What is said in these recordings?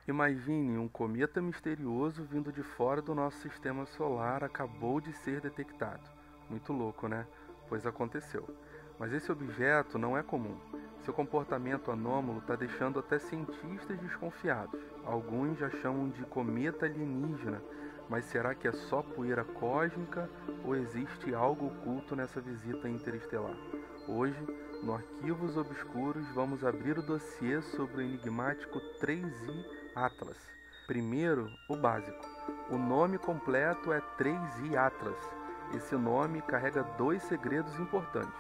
Imagine um cometa misterioso vindo de fora do nosso sistema solar acabou de ser detectado. Muito louco, né? Pois aconteceu. Mas esse objeto não é comum. Seu comportamento anômalo está deixando até cientistas desconfiados. Alguns já chamam de cometa alienígena, mas será que é só poeira cósmica ou existe algo oculto nessa visita interestelar? Hoje, no Arquivos Obscuros, vamos abrir o dossiê sobre o enigmático 3I Atlas. Primeiro, o básico. O nome completo é 3I Atlas. Esse nome carrega dois segredos importantes.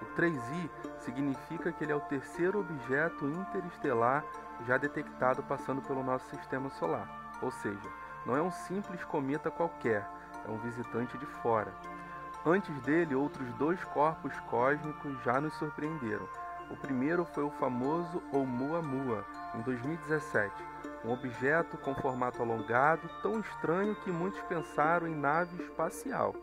O 3I significa que ele é o terceiro objeto interestelar já detectado passando pelo nosso sistema solar. Ou seja, não é um simples cometa qualquer, é um visitante de fora. Antes dele, outros dois corpos cósmicos já nos surpreenderam. O primeiro foi o famoso Oumuamua, em 2017, um objeto com formato alongado, tão estranho que muitos pensaram em nave espacial.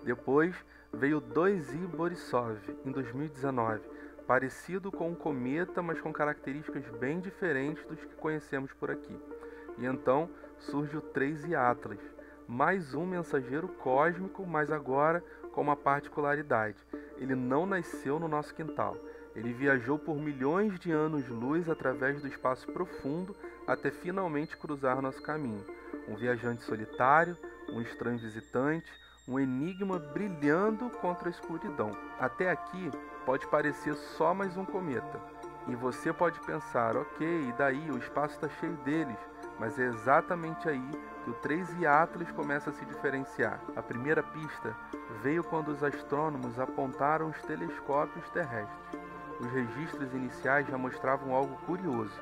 Depois veio 2I Borisov, em 2019, parecido com um cometa, mas com características bem diferentes dos que conhecemos por aqui. E então surge o 3I Atlas, mais um mensageiro cósmico, mas agora com uma particularidade. Ele não nasceu no nosso quintal. Ele viajou por milhões de anos-luz através do espaço profundo até finalmente cruzar nosso caminho. Um viajante solitário, um estranho visitante, um enigma brilhando contra a escuridão. Até aqui pode parecer só mais um cometa. E você pode pensar, ok, e daí? O espaço está cheio deles. Mas é exatamente aí que o 3I Atlas começa a se diferenciar. A primeira pista veio quando os astrônomos apontaram os telescópios terrestres. Os registros iniciais já mostravam algo curioso,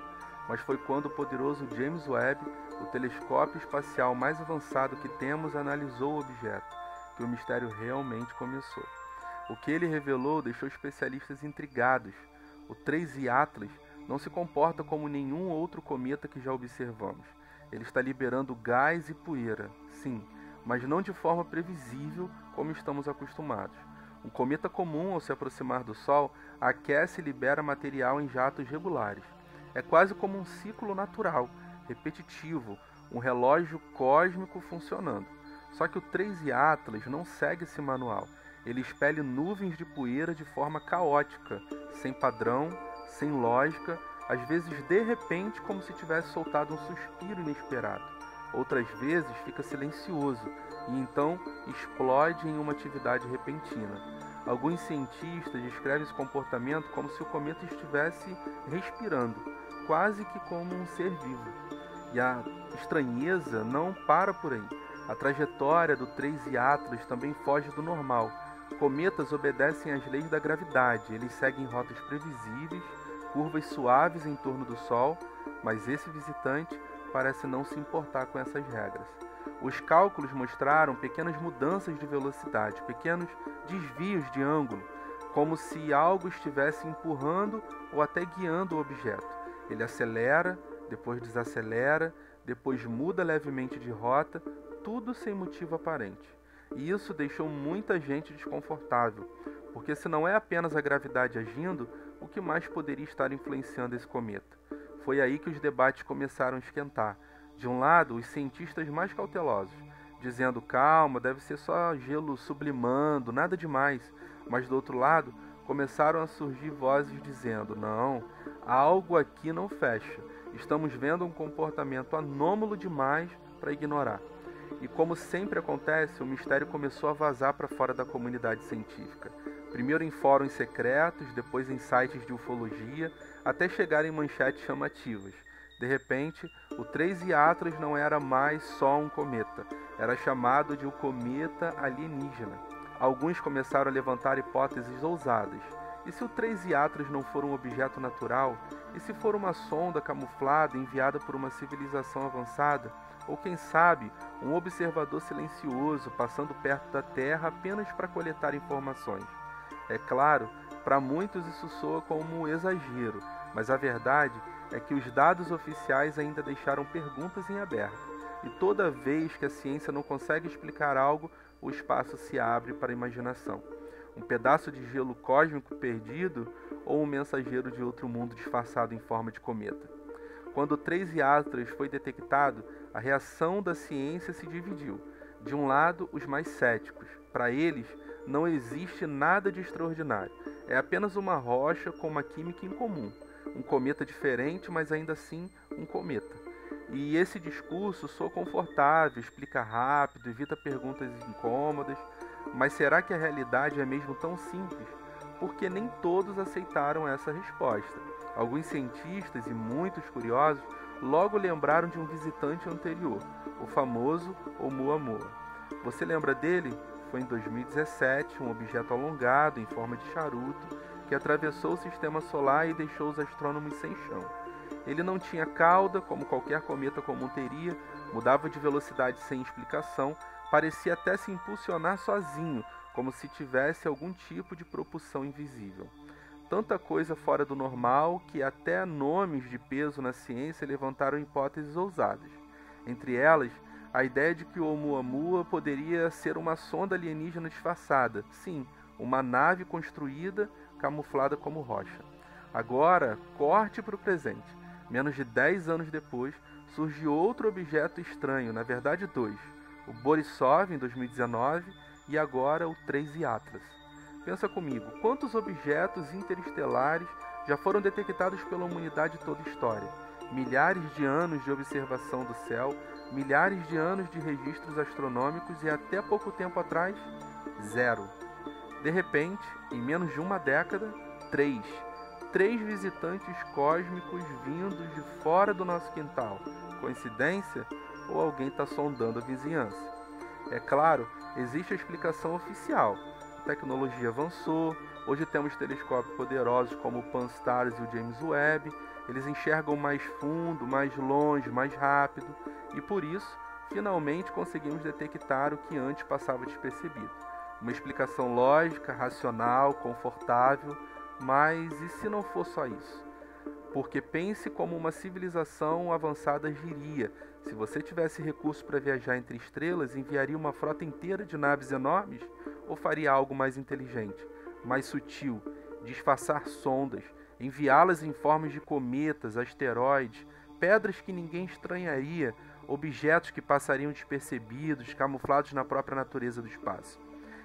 mas foi quando o poderoso James Webb, o telescópio espacial mais avançado que temos, analisou o objeto, que o mistério realmente começou. O que ele revelou deixou especialistas intrigados. O 3I Atlas não se comporta como nenhum outro cometa que já observamos. Ele está liberando gás e poeira, sim, mas não de forma previsível como estamos acostumados. Um cometa comum, ao se aproximar do Sol, aquece e libera material em jatos regulares. É quase como um ciclo natural, repetitivo, um relógio cósmico funcionando. Só que o 3I Atlas não segue esse manual. Ele expele nuvens de poeira de forma caótica, sem padrão, sem lógica, às vezes de repente como se tivesse soltado um suspiro inesperado. Outras vezes fica silencioso e então explode em uma atividade repentina. Alguns cientistas descrevem esse comportamento como se o cometa estivesse respirando, quase que como um ser vivo. E a estranheza não para por aí. A trajetória do 3I Atlas também foge do normal. Cometas obedecem às leis da gravidade, eles seguem rotas previsíveis, curvas suaves em torno do Sol, mas esse visitante parece não se importar com essas regras. Os cálculos mostraram pequenas mudanças de velocidade, pequenos desvios de ângulo, como se algo estivesse empurrando ou até guiando o objeto. Ele acelera, depois desacelera, depois muda levemente de rota, tudo sem motivo aparente. E isso deixou muita gente desconfortável, porque se não é apenas a gravidade agindo, o que mais poderia estar influenciando esse cometa? Foi aí que os debates começaram a esquentar. De um lado, os cientistas mais cautelosos, dizendo calma, deve ser só gelo sublimando, nada demais. Mas do outro lado, começaram a surgir vozes dizendo não, algo aqui não fecha. Estamos vendo um comportamento anômalo demais para ignorar. E como sempre acontece, o mistério começou a vazar para fora da comunidade científica. Primeiro em fóruns secretos, depois em sites de ufologia, até chegar em manchetes chamativas. De repente, o 3I Atlas não era mais só um cometa, era chamado de o cometa alienígena. Alguns começaram a levantar hipóteses ousadas. E se o 3I Atlas não for um objeto natural? E se for uma sonda camuflada enviada por uma civilização avançada? Ou quem sabe, um observador silencioso passando perto da Terra apenas para coletar informações? É claro, para muitos isso soa como um exagero, mas a verdade é que os dados oficiais ainda deixaram perguntas em aberto. E toda vez que a ciência não consegue explicar algo, o espaço se abre para a imaginação. Um pedaço de gelo cósmico perdido ou um mensageiro de outro mundo disfarçado em forma de cometa? Quando o 3i foi detectado, a reação da ciência se dividiu. De um lado, os mais céticos. Para eles, não existe nada de extraordinário. É apenas uma rocha com uma química incomum. Um cometa diferente, mas ainda assim um cometa. E esse discurso soa confortável, explica rápido, evita perguntas incômodas. Mas será que a realidade é mesmo tão simples? Porque nem todos aceitaram essa resposta. Alguns cientistas e muitos curiosos logo lembraram de um visitante anterior, o famoso Oumuamua. Você lembra dele? Foi em 2017, um objeto alongado em forma de charuto que atravessou o sistema solar e deixou os astrônomos sem chão. Ele não tinha cauda, como qualquer cometa comum teria, mudava de velocidade sem explicação, parecia até se impulsionar sozinho, como se tivesse algum tipo de propulsão invisível. Tanta coisa fora do normal que até nomes de peso na ciência levantaram hipóteses ousadas. Entre elas, a ideia de que o Oumuamua poderia ser uma sonda alienígena disfarçada. Sim, uma nave construída, camuflada como rocha. Agora, corte para o presente. Menos de 10 anos depois, surge outro objeto estranho, na verdade dois. O Borisov, em 2019, e agora o 3i. Pensa comigo, quantos objetos interestelares já foram detectados pela humanidade toda a história? Milhares de anos de observação do céu, milhares de anos de registros astronômicos e até pouco tempo atrás, zero. De repente, em menos de uma década, três visitantes cósmicos vindos de fora do nosso quintal. Coincidência? Ou alguém está sondando a vizinhança? É claro, existe a explicação oficial. A tecnologia avançou, hoje temos telescópios poderosos como o Pan-STARRS e o James Webb. Eles enxergam mais fundo, mais longe, mais rápido e por isso, finalmente conseguimos detectar o que antes passava despercebido. Uma explicação lógica, racional, confortável, mas e se não for só isso? Porque pense como uma civilização avançada agiria. Se você tivesse recurso para viajar entre estrelas, enviaria uma frota inteira de naves enormes? Ou faria algo mais inteligente, mais sutil, disfarçar sondas, enviá-las em formas de cometas, asteroides, pedras que ninguém estranharia, objetos que passariam despercebidos, camuflados na própria natureza do espaço?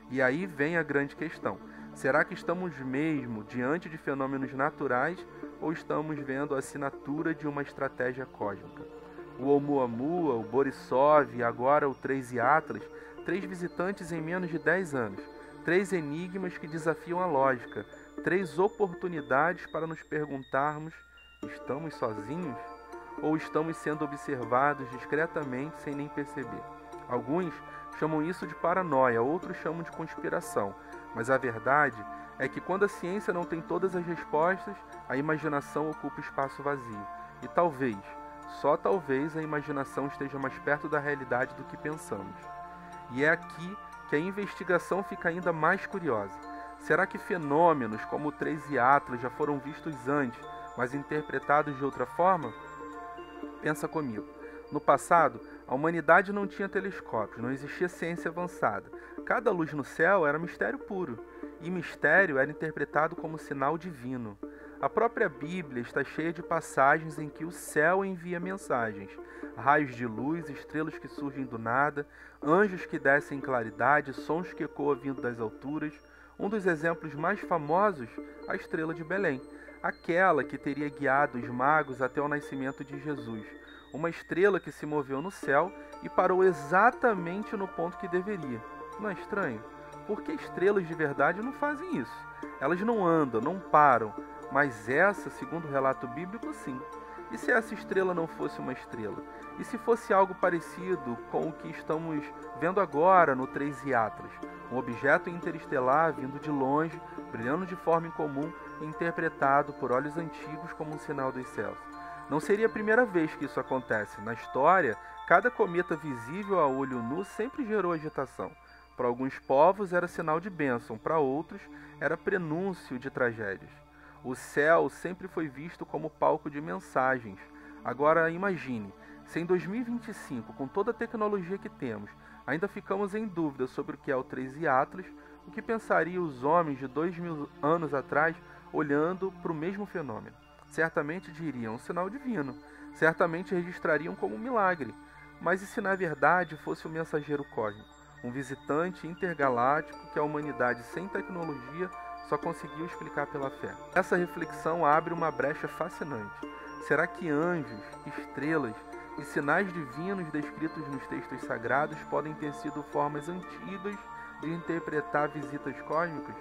E aí vem a grande questão. Será que estamos mesmo diante de fenômenos naturais ou estamos vendo a assinatura de uma estratégia cósmica? O Oumuamua, o Borisov e agora o 3i, 3 visitantes em menos de 10 anos, 3 enigmas que desafiam a lógica, 3 oportunidades para nos perguntarmos: estamos sozinhos? Ou estamos sendo observados discretamente sem nem perceber? Alguns chamam isso de paranoia, outros chamam de conspiração. Mas a verdade é que quando a ciência não tem todas as respostas, a imaginação ocupa espaço vazio. E talvez, só talvez, a imaginação esteja mais perto da realidade do que pensamos. E é aqui que a investigação fica ainda mais curiosa. Será que fenômenos como o 3i já foram vistos antes, mas interpretados de outra forma? Pensa comigo. No passado, a humanidade não tinha telescópios, não existia ciência avançada. Cada luz no céu era mistério puro, e mistério era interpretado como sinal divino. A própria Bíblia está cheia de passagens em que o céu envia mensagens, raios de luz, estrelas que surgem do nada, anjos que descem em claridade, sons que ecoam vindo das alturas. Um dos exemplos mais famosos, a estrela de Belém, aquela que teria guiado os magos até o nascimento de Jesus. Uma estrela que se moveu no céu e parou exatamente no ponto que deveria. Não é estranho? Porque estrelas de verdade não fazem isso. Elas não andam, não param. Mas essa, segundo o relato bíblico, sim. E se essa estrela não fosse uma estrela? E se fosse algo parecido com o que estamos vendo agora no 3i? Um objeto interestelar vindo de longe, brilhando de forma incomum e interpretado por olhos antigos como um sinal dos céus. Não seria a primeira vez que isso acontece. Na história, cada cometa visível a olho nu sempre gerou agitação. Para alguns povos era sinal de bênção, para outros era prenúncio de tragédias. O céu sempre foi visto como palco de mensagens. Agora imagine, se em 2025, com toda a tecnologia que temos, ainda ficamos em dúvida sobre o que é o 3i, o que pensariam os homens de 2000 anos atrás olhando para o mesmo fenômeno? Certamente diriam um sinal divino. certamente registrariam como um milagre. Mas e se na verdade fosse um mensageiro cósmico, um visitante intergaláctico que a humanidade sem tecnologia só conseguiu explicar pela fé? Essa reflexão abre uma brecha fascinante. Será que anjos, estrelas e sinais divinos descritos nos textos sagrados podem ter sido formas antigas de interpretar visitas cósmicas?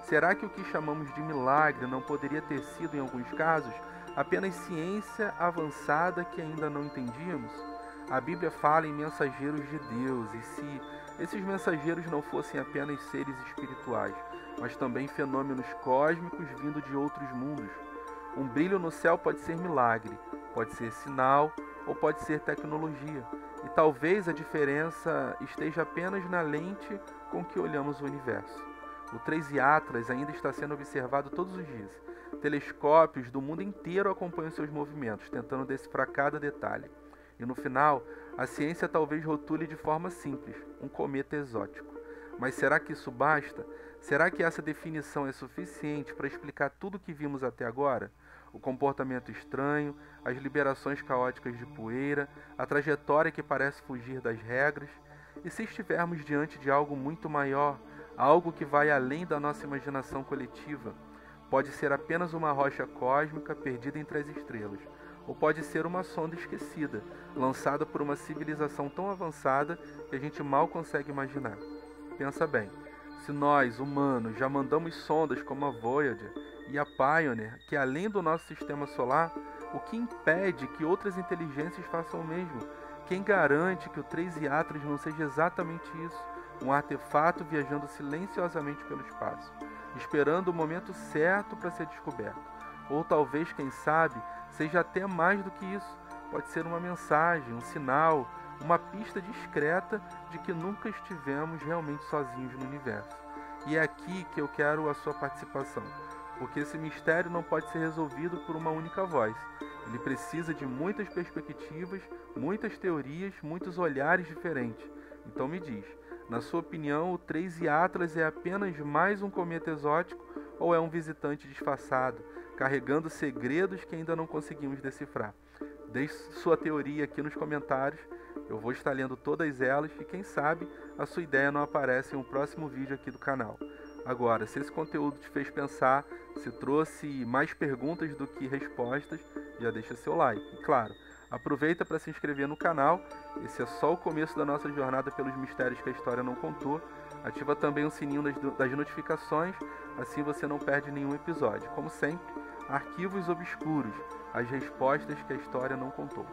Será que o que chamamos de milagre não poderia ter sido, em alguns casos, apenas ciência avançada que ainda não entendíamos? A Bíblia fala em mensageiros de Deus, e se esses mensageiros não fossem apenas seres espirituais, mas também fenômenos cósmicos vindo de outros mundos? Um brilho no céu pode ser milagre, pode ser sinal ou pode ser tecnologia. E talvez a diferença esteja apenas na lente com que olhamos o universo. O 13 Atlas ainda está sendo observado todos os dias. Telescópios do mundo inteiro acompanham seus movimentos, tentando decifrar cada detalhe. E no final, a ciência talvez rotule de forma simples, um cometa exótico. Mas será que isso basta? Será que essa definição é suficiente para explicar tudo o que vimos até agora? O comportamento estranho, as liberações caóticas de poeira, a trajetória que parece fugir das regras? E se estivermos diante de algo muito maior, algo que vai além da nossa imaginação coletiva? Pode ser apenas uma rocha cósmica perdida entre as estrelas, ou pode ser uma sonda esquecida, lançada por uma civilização tão avançada que a gente mal consegue imaginar. Pensa bem, se nós, humanos, já mandamos sondas como a Voyager e a Pioneer, que além do nosso sistema solar, o que impede que outras inteligências façam o mesmo? Quem garante que o 13 Atlas não seja exatamente isso? Um artefato viajando silenciosamente pelo espaço, esperando o momento certo para ser descoberto. Ou talvez, quem sabe, seja até mais do que isso. Pode ser uma mensagem, um sinal, uma pista discreta de que nunca estivemos realmente sozinhos no universo. E é aqui que eu quero a sua participação, porque esse mistério não pode ser resolvido por uma única voz. Ele precisa de muitas perspectivas, muitas teorias, muitos olhares diferentes. Então me diz, na sua opinião, o 13 Atlas é apenas mais um cometa exótico ou é um visitante disfarçado, carregando segredos que ainda não conseguimos decifrar? Deixe sua teoria aqui nos comentários, eu vou estar lendo todas elas e quem sabe a sua ideia não aparece em um próximo vídeo aqui do canal. Agora, se esse conteúdo te fez pensar, se trouxe mais perguntas do que respostas, já deixa seu like. E claro, aproveita para se inscrever no canal, esse é só o começo da nossa jornada pelos mistérios que a história não contou. Ativa também o sininho das notificações, assim você não perde nenhum episódio. Como sempre, arquivos obscuros, as respostas que a história não contou.